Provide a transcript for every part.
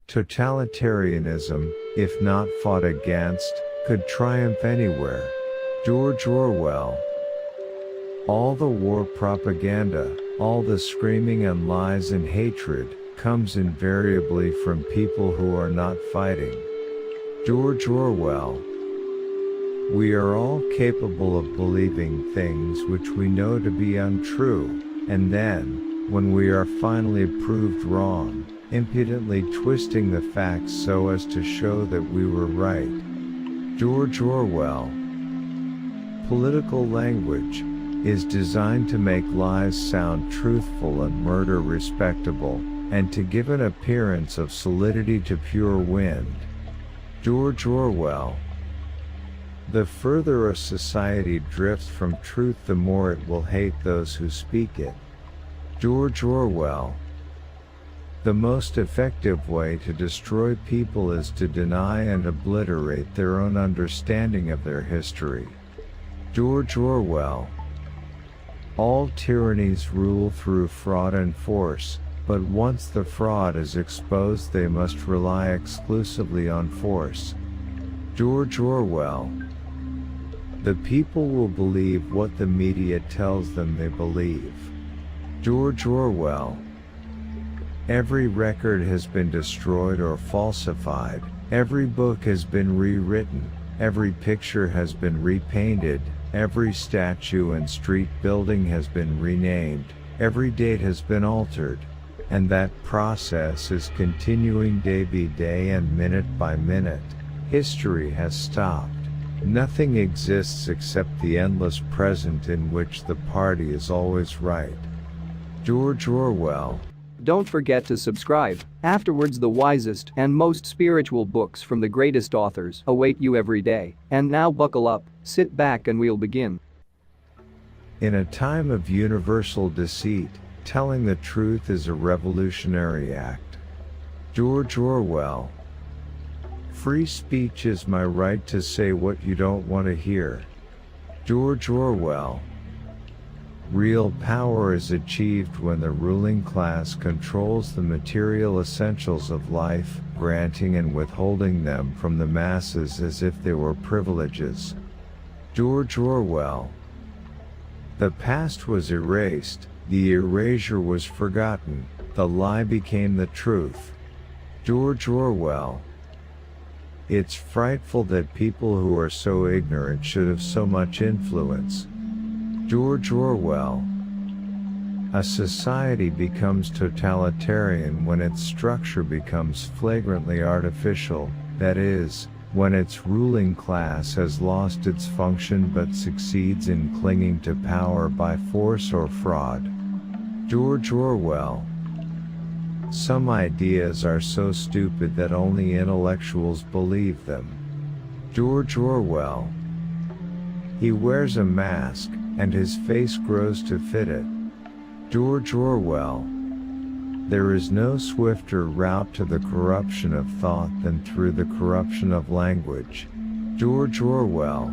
Totalitarianism, if not fought against, could triumph anywhere. George Orwell. All the war propaganda, all the screaming and lies and hatred, comes invariably from people who are not fighting. George Orwell. We are all capable of believing things which we know to be untrue, and then, when we are finally proved wrong, impudently twisting the facts so as to show that we were right. George Orwell. Political language is designed to make lies sound truthful and murder respectable, and to give an appearance of solidity to pure wind. George Orwell. The further a society drifts from truth, the more it will hate those who speak it. George Orwell. The most effective way to destroy people is to deny and obliterate their own understanding of their history. George Orwell. All tyrannies rule through fraud and force, but once the fraud is exposed they must rely exclusively on force. George Orwell. The people will believe what the media tells them they believe. George Orwell. Every record has been destroyed or falsified, every book has been rewritten, every picture has been repainted, every statue and street building has been renamed, every date has been altered, and that process is continuing day by day and minute by minute. History has stopped. Nothing exists except the endless present in which the party is always right. George Orwell. Don't forget to subscribe. Afterwards, the wisest and most spiritual books from the greatest authors await you every day. And now buckle up, sit back and we'll begin. In a time of universal deceit, telling the truth is a revolutionary act. George Orwell. Free speech is my right to say what you don't want to hear. George Orwell. Real power is achieved when the ruling class controls the material essentials of life, granting and withholding them from the masses as if they were privileges. George Orwell. The past was erased, the erasure was forgotten, the lie became the truth. George Orwell. It's frightful that people who are so ignorant should have so much influence. George Orwell. A society becomes totalitarian when its structure becomes flagrantly artificial, that is, when its ruling class has lost its function but succeeds in clinging to power by force or fraud. George Orwell. Some ideas are so stupid that only intellectuals believe them. George Orwell. He wears a mask, and his face grows to fit it. George Orwell. There is no swifter route to the corruption of thought than through the corruption of language. George Orwell.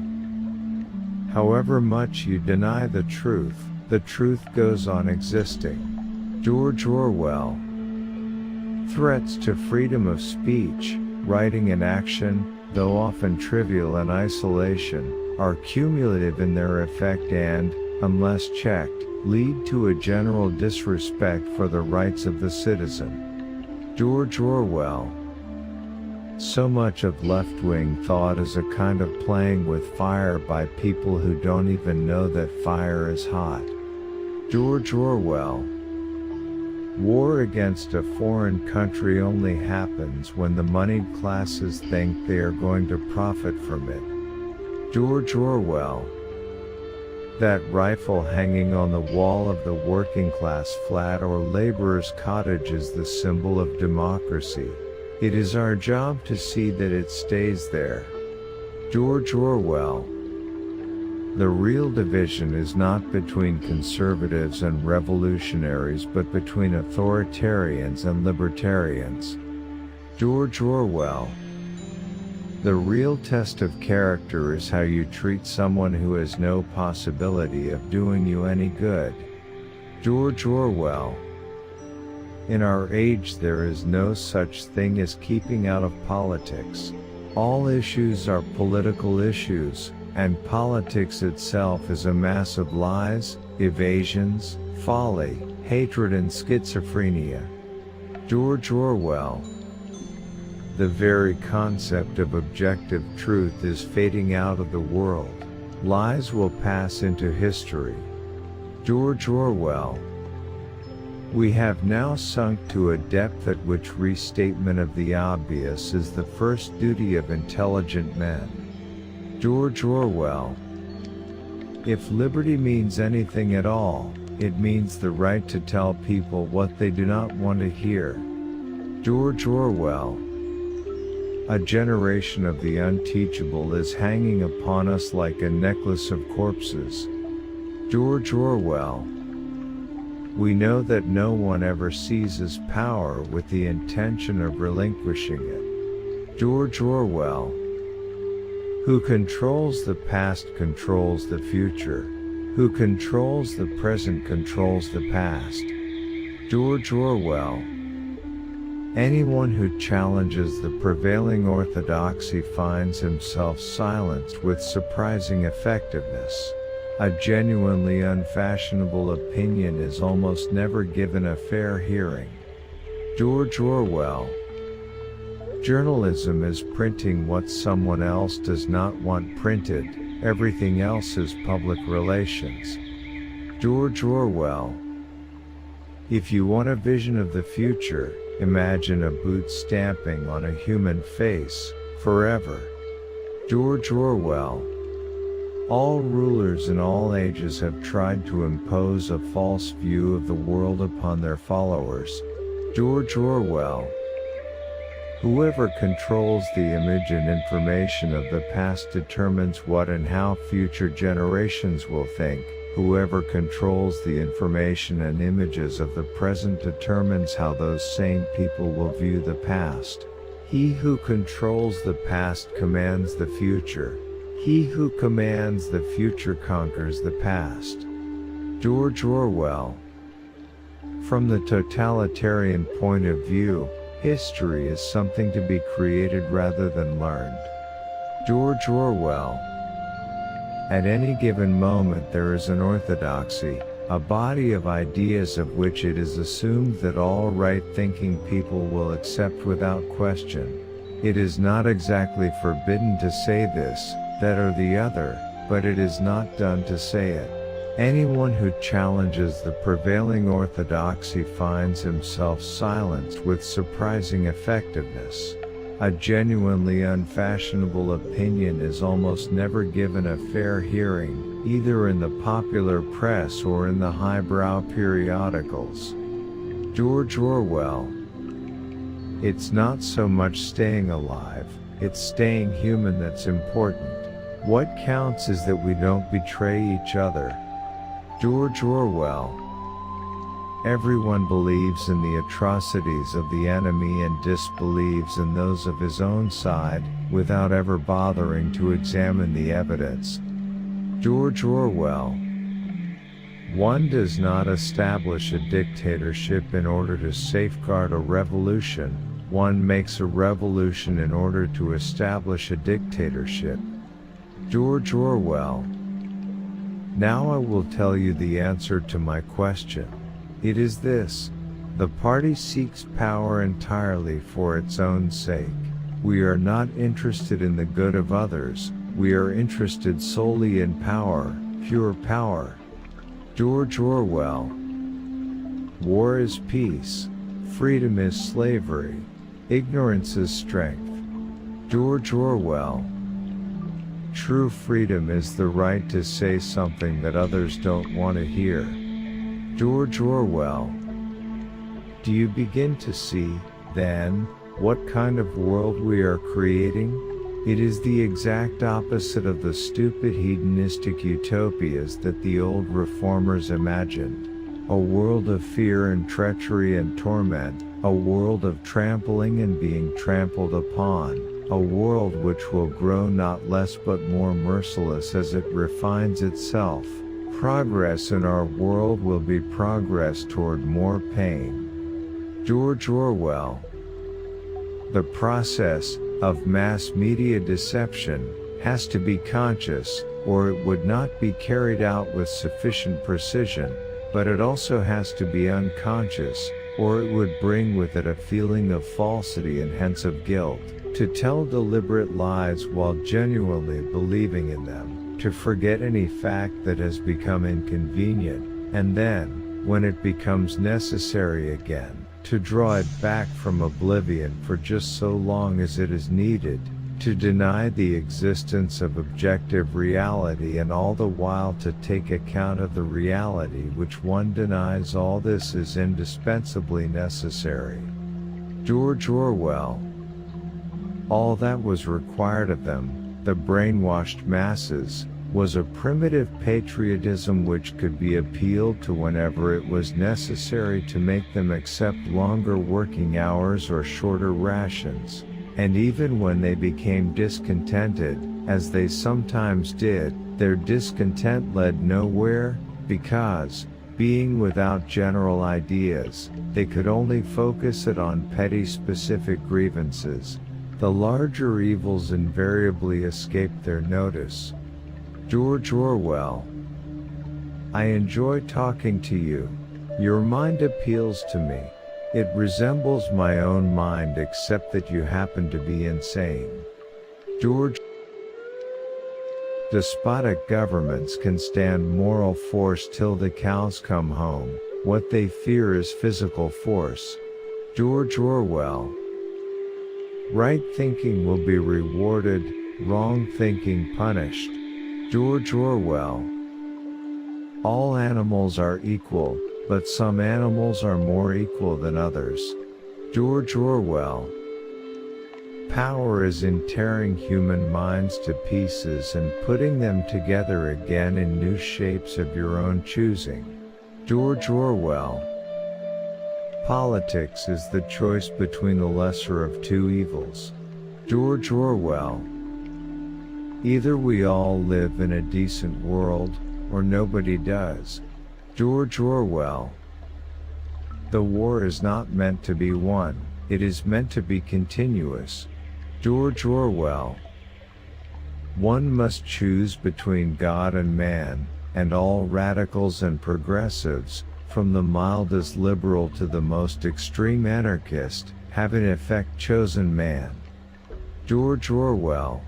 However much you deny the truth goes on existing. George Orwell. Threats to freedom of speech, writing and action, though often trivial in isolation, are cumulative in their effect and, unless checked, lead to a general disrespect for the rights of the citizen. George Orwell. So much of left-wing thought is a kind of playing with fire by people who don't even know that fire is hot. George Orwell. War against a foreign country only happens when the moneyed classes think they are going to profit from it. George Orwell. That rifle hanging on the wall of the working class flat or laborer's cottage is the symbol of democracy. It is our job to see that it stays there. George Orwell. The real division is not between conservatives and revolutionaries but between authoritarians and libertarians. George Orwell. The real test of character is how you treat someone who has no possibility of doing you any good. George Orwell. In our age there is no such thing as keeping out of politics. All issues are political issues, and politics itself is a mass of lies, evasions, folly, hatred and schizophrenia. George Orwell. The very concept of objective truth is fading out of the world. Lies will pass into history. George Orwell. We have now sunk to a depth at which restatement of the obvious is the first duty of intelligent men. George Orwell. If liberty means anything at all, it means the right to tell people what they do not want to hear. George Orwell. A generation of the unteachable is hanging upon us like a necklace of corpses. George Orwell. We know that no one ever seizes power with the intention of relinquishing it. George Orwell. Who controls the past controls the future. Who controls the present controls the past. George Orwell. Anyone who challenges the prevailing orthodoxy finds himself silenced with surprising effectiveness. A genuinely unfashionable opinion is almost never given a fair hearing. George Orwell. Journalism is printing what someone else does not want printed, everything else is public relations. George Orwell. If you want a vision of the future, imagine a boot stamping on a human face, forever. George Orwell. All rulers in all ages have tried to impose a false view of the world upon their followers. George Orwell. Whoever controls the image and information of the past determines what and how future generations will think. Whoever controls the information and images of the present determines how those same people will view the past. He who controls the past commands the future. He who commands the future conquers the past. George Orwell. From the totalitarian point of view, history is something to be created rather than learned. George Orwell. At any given moment there is an orthodoxy, a body of ideas of which it is assumed that all right-thinking people will accept without question. It is not exactly forbidden to say this, that or the other, but it is not done to say it. Anyone who challenges the prevailing orthodoxy finds himself silenced with surprising effectiveness. A genuinely unfashionable opinion is almost never given a fair hearing, either in the popular press or in the highbrow periodicals. George Orwell. It's not so much staying alive, it's staying human that's important. What counts is that we don't betray each other. George Orwell. Everyone believes in the atrocities of the enemy and disbelieves in those of his own side, without ever bothering to examine the evidence. George Orwell. One does not establish a dictatorship in order to safeguard a revolution, one makes a revolution in order to establish a dictatorship. George Orwell. Now I will tell you the answer to my question. It is this. The party seeks power entirely for its own sake. We are not interested in the good of others, we are interested solely in power, pure power. George Orwell. War is peace. Freedom is slavery. Ignorance is strength. George Orwell. True freedom is the right to say something that others don't want to hear. George Orwell. Do you begin to see, then, what kind of world we are creating? It is the exact opposite of the stupid hedonistic utopias that the old reformers imagined. A world of fear and treachery and torment, a world of trampling and being trampled upon, a world which will grow not less but more merciless as it refines itself. Progress in our world will be progress toward more pain. George Orwell. The process of mass media deception has to be conscious, or it would not be carried out with sufficient precision, but it also has to be unconscious, or it would bring with it a feeling of falsity and hence of guilt, to tell deliberate lies while genuinely believing in them, to forget any fact that has become inconvenient, and then, when it becomes necessary again, to draw it back from oblivion for just so long as it is needed, to deny the existence of objective reality, and all the while to take account of the reality which one denies. All this is indispensably necessary. George Orwell. All that was required of them, the brainwashed masses, was a primitive patriotism which could be appealed to whenever it was necessary to make them accept longer working hours or shorter rations. And even when they became discontented, as they sometimes did, their discontent led nowhere, because, being without general ideas, they could only focus it on petty specific grievances. The larger evils invariably escaped their notice. George Orwell. I enjoy talking to you. Your mind appeals to me. It resembles my own mind, except that you happen to be insane. George. Despotic governments can stand moral force till the cows come home. What they fear is physical force. George Orwell. Right thinking will be rewarded, wrong thinking punished. George Orwell. All animals are equal, but some animals are more equal than others. George Orwell. Power is in tearing human minds to pieces and putting them together again in new shapes of your own choosing. George Orwell. Politics is the choice between the lesser of two evils. George Orwell. Either we all live in a decent world, or nobody does. George Orwell. The war is not meant to be won, it is meant to be continuous. George Orwell. One must choose between God and man, and all radicals and progressives, from the mildest liberal to the most extreme anarchist, have in effect chosen man. George Orwell.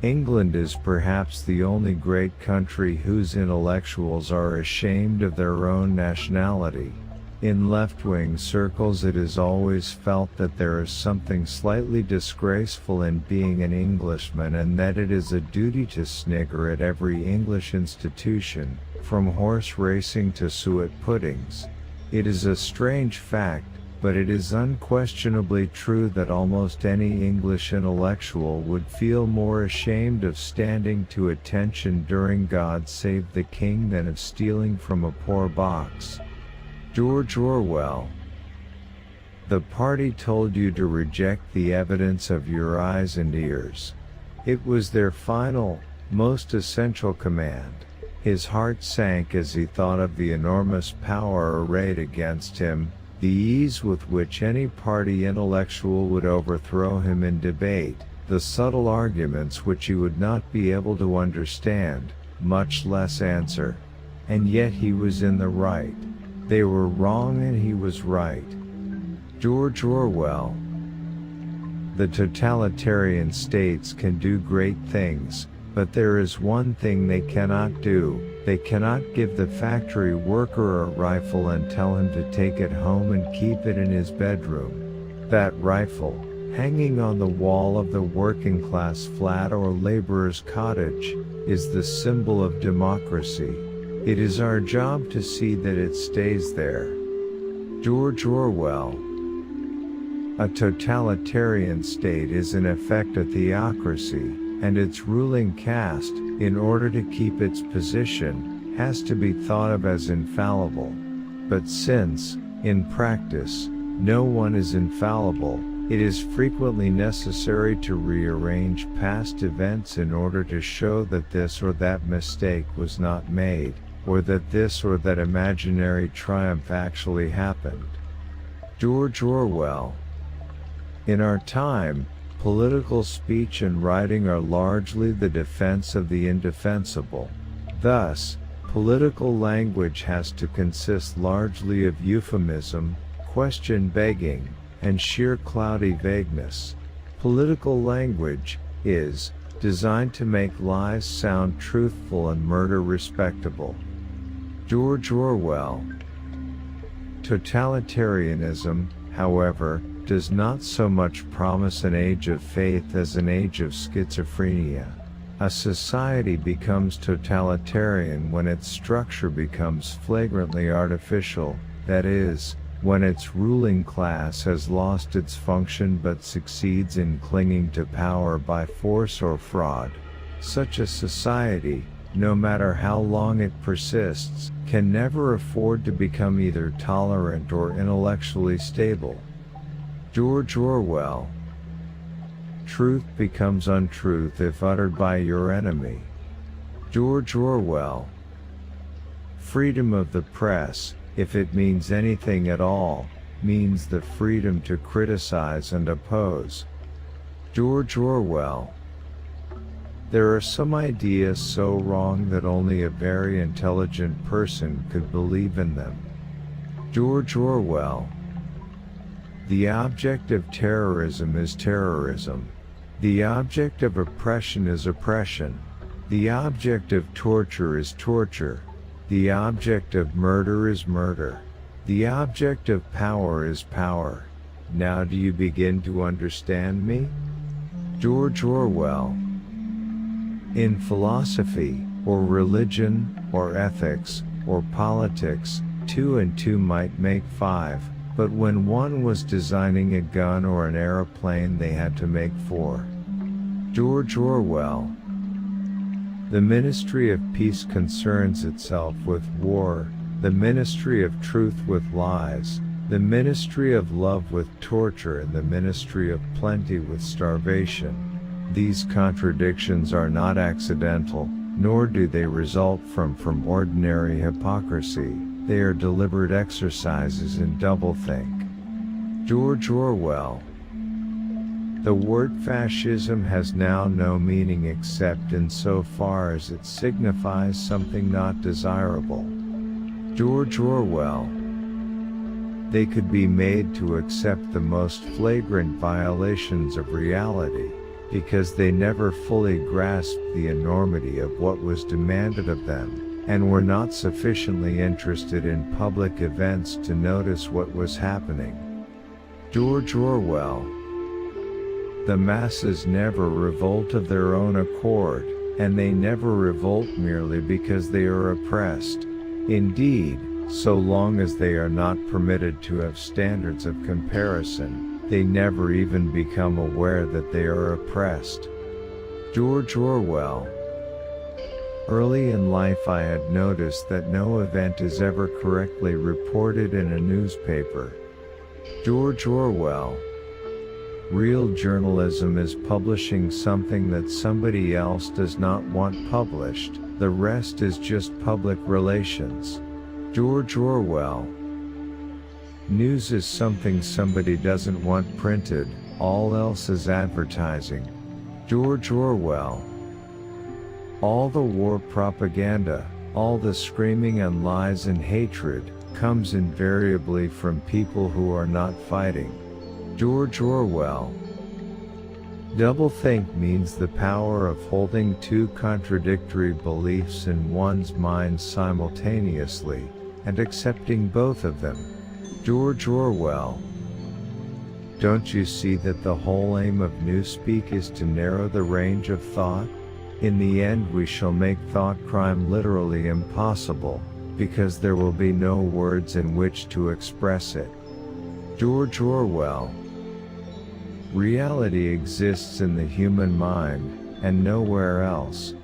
England is perhaps the only great country whose intellectuals are ashamed of their own nationality. In left-wing circles it is always felt that there is something slightly disgraceful in being an Englishman, and that it is a duty to snigger at every English institution, from horse racing to suet puddings. It is a strange fact, but it is unquestionably true that almost any English intellectual would feel more ashamed of standing to attention during God Save the King than of stealing from a poor box. George Orwell. The party told you to reject the evidence of your eyes and ears. It was their final, most essential command. His heart sank as he thought of the enormous power arrayed against him, the ease with which any party intellectual would overthrow him in debate, the subtle arguments which he would not be able to understand, much less answer. And yet he was in the right. They were wrong and he was right. George Orwell. The totalitarian states can do great things, but there is one thing they cannot do. They cannot give the factory worker a rifle and tell him to take it home and keep it in his bedroom. That rifle, hanging on the wall of the working class flat or laborer's cottage, is the symbol of democracy. It is our job to see that it stays there. George Orwell. A totalitarian state is in effect a theocracy, and its ruling caste, in order to keep its position, has to be thought of as infallible. But since, in practice, no one is infallible, it is frequently necessary to rearrange past events in order to show that this or that mistake was not made, or that this or that imaginary triumph actually happened. George Orwell. In our time, political speech and writing are largely the defense of the indefensible. Thus, political language has to consist largely of euphemism, question begging, and sheer cloudy vagueness. Political language is designed to make lies sound truthful and murder respectable. George Orwell. Totalitarianism, however, does not so much promise an age of faith as an age of schizophrenia. A society becomes totalitarian when its structure becomes flagrantly artificial, that is, when its ruling class has lost its function but succeeds in clinging to power by force or fraud. Such a society, no matter how long it persists, can never afford to become either tolerant or intellectually stable. George Orwell. Truth becomes untruth if uttered by your enemy. George Orwell. Freedom of the press, if it means anything at all, means the freedom to criticize and oppose. George Orwell. There are some ideas so wrong that only a very intelligent person could believe in them. George Orwell. The object of terrorism is terrorism. The object of oppression is oppression. The object of torture is torture. The object of murder is murder. The object of power is power. Now do you begin to understand me? George Orwell. In philosophy, or religion, or ethics, or politics, 2 and 2 might make 5, but when one was designing a gun or an aeroplane they had to make 4. George Orwell. The Ministry of Peace concerns itself with war, the Ministry of Truth with lies, the Ministry of Love with torture, and the Ministry of Plenty with starvation. These contradictions are not accidental, nor do they result from ordinary hypocrisy. They are deliberate exercises in doublethink. George Orwell. The word fascism has now no meaning except insofar as it signifies something not desirable. George Orwell. They could be made to accept the most flagrant violations of reality, because they never fully grasped the enormity of what was demanded of them, and were not sufficiently interested in public events to notice what was happening. George Orwell. The masses never revolt of their own accord, and they never revolt merely because they are oppressed. Indeed, so long as they are not permitted to have standards of comparison, they never even become aware that they are oppressed. George Orwell. Early in life I had noticed that no event is ever correctly reported in a newspaper. George Orwell. Real journalism is publishing something that somebody else does not want published, the rest is just public relations. George Orwell. News is something somebody doesn't want printed, all else is advertising. George Orwell. All the war propaganda, all the screaming and lies and hatred, comes invariably from people who are not fighting. George Orwell. Doublethink means the power of holding 2 contradictory beliefs in one's mind simultaneously, and accepting both of them. George Orwell. Don't you see that the whole aim of newspeak is to narrow the range of thought? In the end we shall make thought crime literally impossible, because there will be no words in which to express it. George Orwell. Reality exists in the human mind, and nowhere else.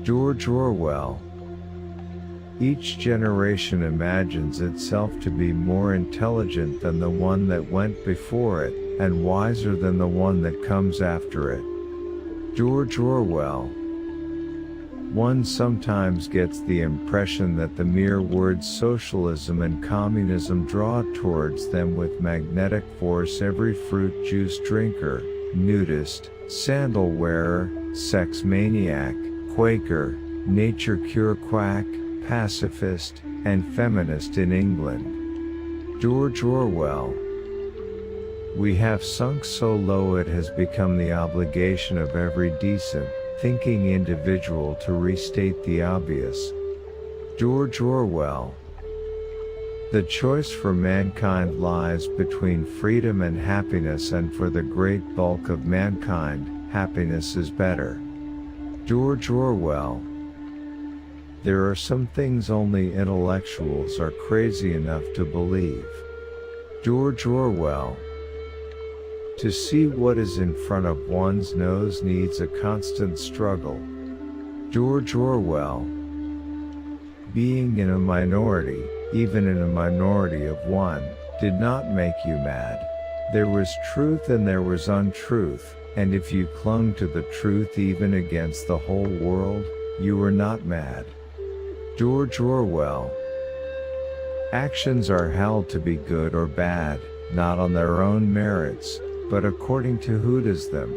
George Orwell. Each generation imagines itself to be more intelligent than the one that went before it, and wiser than the one that comes after it. George Orwell. One sometimes gets the impression that the mere words socialism and communism draw towards them with magnetic force every fruit juice drinker, nudist, sandal wearer, sex maniac, Quaker, nature cure quack, pacifist, and feminist in England. George Orwell. We have sunk so low it has become the obligation of every decent, thinking individual to restate the obvious. George Orwell. The choice for mankind lies between freedom and happiness, and for the great bulk of mankind, happiness is better. George Orwell. There are some things only intellectuals are crazy enough to believe. George Orwell. To see what is in front of one's nose needs a constant struggle. George Orwell. Being in a minority, even in a minority of one, did not make you mad. There was truth and there was untruth, and if you clung to the truth even against the whole world, you were not mad. George Orwell. Actions are held to be good or bad, not on their own merits, but according to who does them.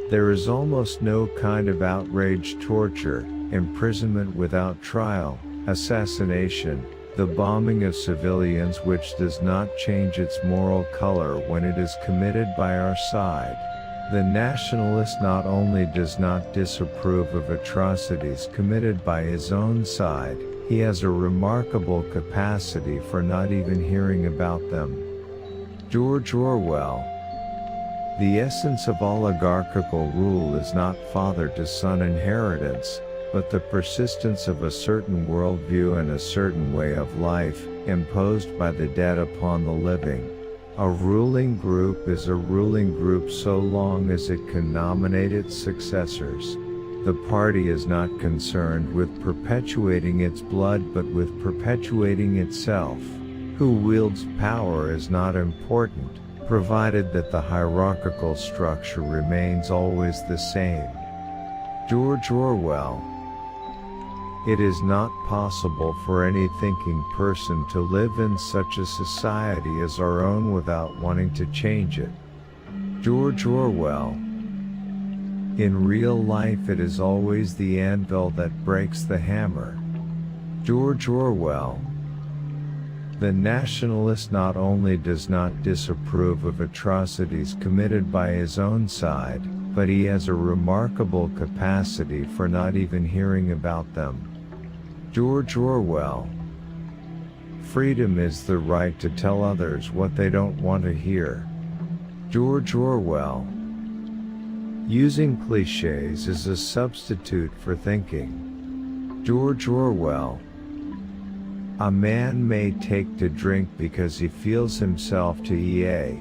There is almost no kind of outrage, torture, imprisonment without trial, assassination, the bombing of civilians which does not change its moral color when it is committed by our side. The nationalist not only does not disapprove of atrocities committed by his own side, he has a remarkable capacity for not even hearing about them. George Orwell. The essence of oligarchical rule is not father-to-son inheritance, but the persistence of a certain worldview and a certain way of life, imposed by the dead upon the living. A ruling group is a ruling group so long as it can nominate its successors. The party is not concerned with perpetuating its blood but with perpetuating itself. Who wields power is not important, provided that the hierarchical structure remains always the same. George Orwell. It is not possible for any thinking person to live in such a society as our own without wanting to change it. George Orwell. In real life it is always the anvil that breaks the hammer. George Orwell. The nationalist not only does not disapprove of atrocities committed by his own side, but he has a remarkable capacity for not even hearing about them. George Orwell. Freedom is the right to tell others what they don't want to hear. George Orwell. Using cliches is a substitute for thinking. George Orwell. A man may take to drink because he feels himself to EA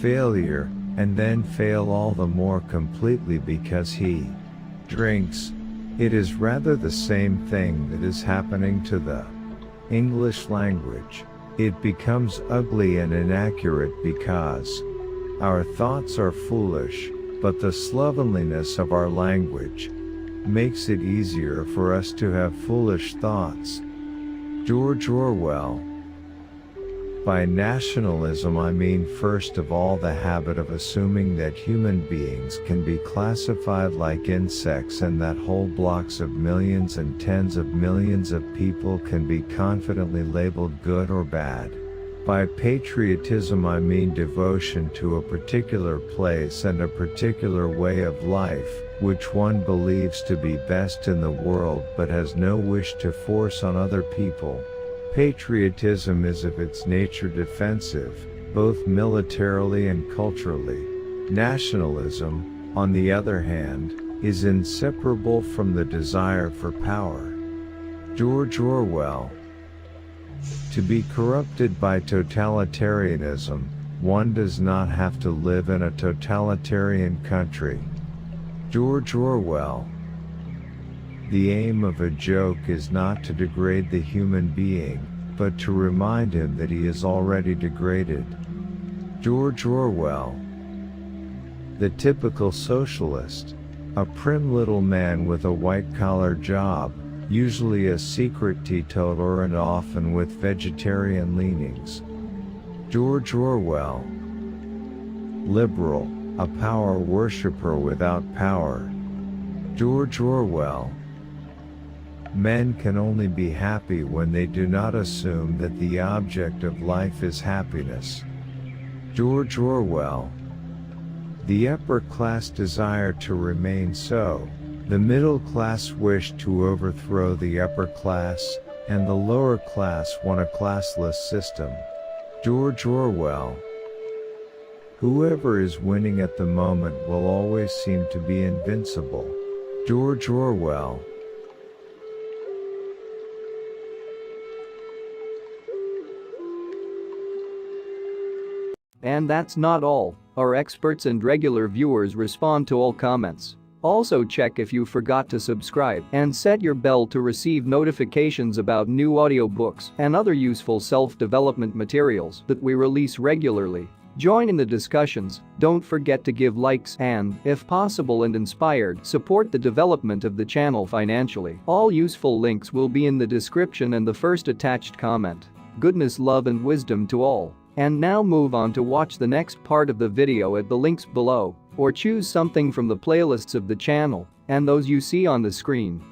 failure, and then fail all the more completely because he drinks. It is rather the same thing that is happening to the English language. It becomes ugly and inaccurate because our thoughts are foolish, but the slovenliness of our language makes it easier for us to have foolish thoughts. George Orwell. By nationalism I mean first of all the habit of assuming that human beings can be classified like insects and that whole blocks of millions and tens of millions of people can be confidently labeled good or bad. By patriotism I mean devotion to a particular place and a particular way of life, which one believes to be best in the world but has no wish to force on other people. Patriotism is of its nature defensive, both militarily and culturally. Nationalism, on the other hand, is inseparable from the desire for power. George Orwell. To be corrupted by totalitarianism, one does not have to live in a totalitarian country. George Orwell. The aim of a joke is not to degrade the human being, but to remind him that he is already degraded. George Orwell. The typical socialist A prim little man with a white-collar job, usually a secret teetotaler and often with vegetarian leanings. George Orwell. Liberal, a power worshipper without power. George Orwell. Men can only be happy when they do not assume that the object of life is happiness. George Orwell. The upper class desire to remain so, the middle class wish to overthrow the upper class, and the lower class want a classless system. George Orwell. Whoever is winning at the moment will always seem to be invincible. George Orwell. And that's not all. Our experts and regular viewers respond to all comments. Also check if you forgot to subscribe and set your bell to receive notifications about new audiobooks and other useful self-development materials that we release regularly. Join in the discussions, don't forget to give likes and, if possible and inspired, support the development of the channel financially. All useful links will be in the description and the first attached comment. Goodness, love and wisdom to all. And now move on to watch the next part of the video at the links below, or choose something from the playlists of the channel and those you see on the screen.